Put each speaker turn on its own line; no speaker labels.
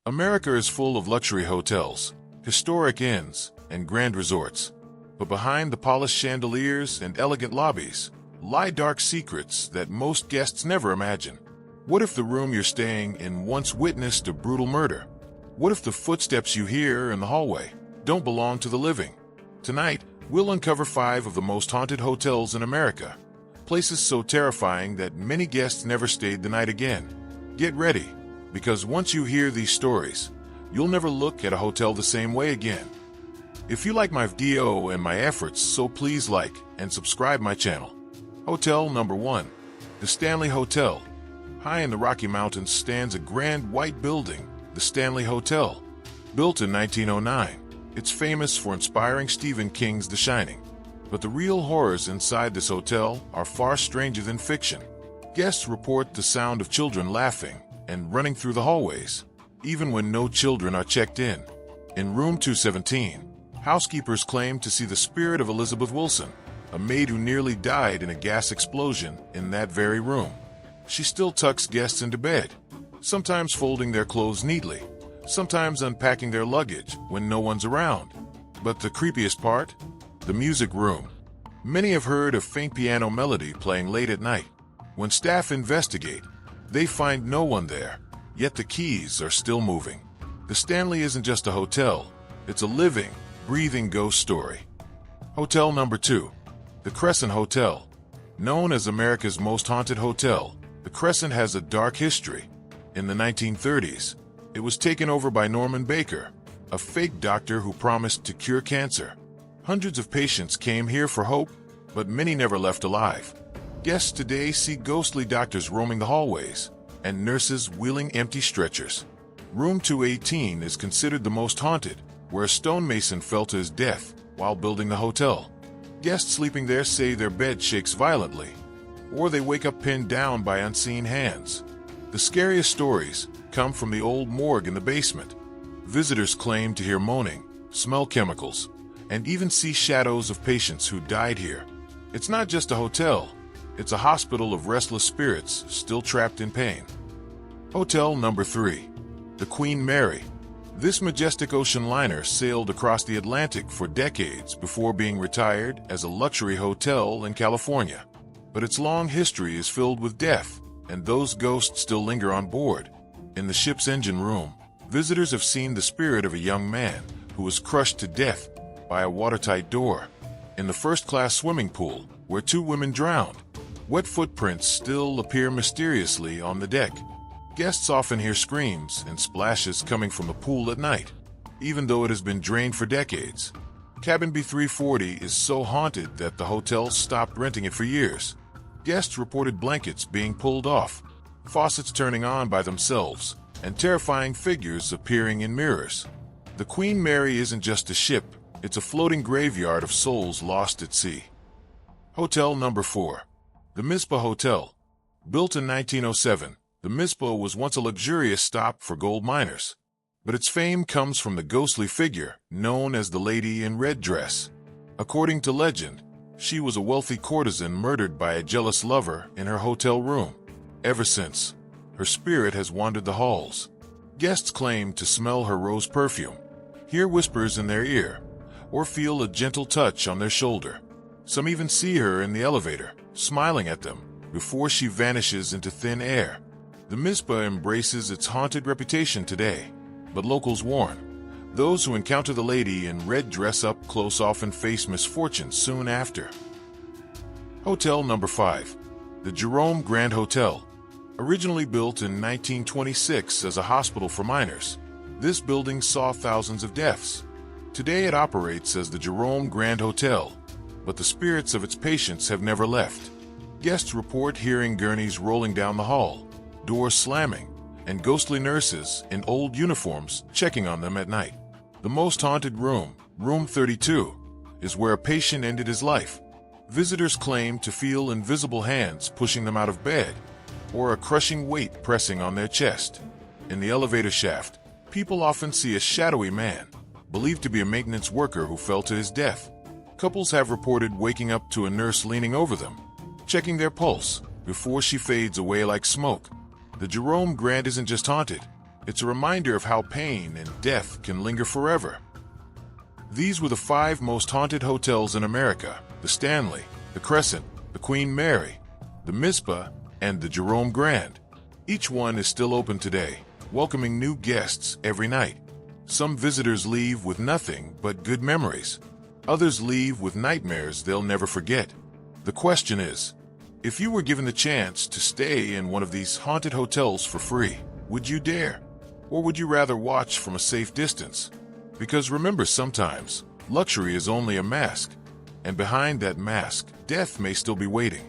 America is full of luxury hotels, historic inns, and grand resorts. But behind the polished chandeliers and elegant lobbies lie dark secrets that most guests never imagine. What if the room you're staying in once witnessed a brutal murder? What if the footsteps you hear in the hallway don't belong to the living? Tonight, we'll uncover 5 of the most haunted hotels in America, places so terrifying that many guests never stayed the night again. Get ready, because once you hear these stories, you'll never look at a hotel the same way again. If you like my video and my efforts, so please like and subscribe my channel. Hotel number 1. The Stanley Hotel. High in the Rocky Mountains stands a grand white building, the Stanley Hotel. Built in 1909, it's famous for inspiring Stephen King's The Shining. But the real horrors inside this hotel are far stranger than fiction. Guests report the sound of children laughing and running through the hallways, even when no children are checked in. In room 217, housekeepers claim to see the spirit of Elizabeth Wilson, a maid who nearly died in a gas explosion in that very room. She still tucks guests into bed, sometimes folding their clothes neatly, sometimes unpacking their luggage when no one's around. But the creepiest part? The music room. Many have heard a faint piano melody playing late at night. When staff investigate, they find no one there, yet the keys are still moving. The Stanley isn't just a hotel, it's a living, breathing ghost story. Hotel number 2. The Crescent Hotel. Known as America's most haunted hotel, the Crescent has a dark history. In the 1930s, it was taken over by Norman Baker, a fake doctor who promised to cure cancer. Hundreds of patients came here for hope, but many never left alive. Guests today see ghostly doctors roaming the hallways and nurses wheeling empty stretchers. Room 218 is considered the most haunted, where a stonemason fell to his death while building the hotel. Guests sleeping there say their bed shakes violently, or they wake up pinned down by unseen hands. The scariest stories come from the old morgue in the basement. Visitors claim to hear moaning, smell chemicals, and even see shadows of patients who died here. It's not just a hotel, it's a hospital of restless spirits still trapped in pain. Hotel number 3. The Queen Mary. This majestic ocean liner sailed across the Atlantic for decades before being retired as a luxury hotel in California. But its long history is filled with death, and those ghosts still linger on board. In the ship's engine room, visitors have seen the spirit of a young man who was crushed to death by a watertight door. In the first-class swimming pool, where 2 women drowned, wet footprints still appear mysteriously on the deck. Guests often hear screams and splashes coming from the pool at night, even though it has been drained for decades. Cabin B340 is so haunted that the hotel stopped renting it for years. Guests reported blankets being pulled off, faucets turning on by themselves, and terrifying figures appearing in mirrors. The Queen Mary isn't just a ship, it's a floating graveyard of souls lost at sea. Hotel number 4. The Mizpah Hotel. Built in 1907, the Mizpah was once a luxurious stop for gold miners. But its fame comes from the ghostly figure known as the Lady in Red Dress. According to legend, she was a wealthy courtesan murdered by a jealous lover in her hotel room. Ever since, her spirit has wandered the halls. Guests claim to smell her rose perfume, hear whispers in their ear, or feel a gentle touch on their shoulder. Some even see her in the elevator, smiling at them, before she vanishes into thin air. The Mizpah embraces its haunted reputation today, but locals warn, those who encounter the lady in red dress up close often face misfortune soon after. Hotel number 5. The Jerome Grand Hotel. Originally built in 1926 as a hospital for miners, this building saw thousands of deaths. Today it operates as the Jerome Grand Hotel, but the spirits of its patients have never left. Guests report hearing gurneys rolling down the hall, doors slamming, and ghostly nurses in old uniforms checking on them at night. The most haunted room, room 32, is where a patient ended his life. Visitors claim to feel invisible hands pushing them out of bed, or a crushing weight pressing on their chest. In the elevator shaft, people often see a shadowy man, believed to be a maintenance worker who fell to his death. Couples have reported waking up to a nurse leaning over them, checking their pulse before she fades away like smoke. The Jerome Grand isn't just haunted, It's a reminder of how pain and death can linger forever. These were the 5 most haunted hotels in America: the Stanley, the Crescent, the Queen Mary, the Mizpah, and the Jerome Grand. Each one is still open today, welcoming new guests every night. Some visitors leave with nothing but good memories. Others leave with nightmares they'll never forget. The question is, if you were given the chance to stay in one of these haunted hotels for free, would you dare? Or would you rather watch from a safe distance? Because remember, sometimes luxury is only a mask, and behind that mask, death may still be waiting.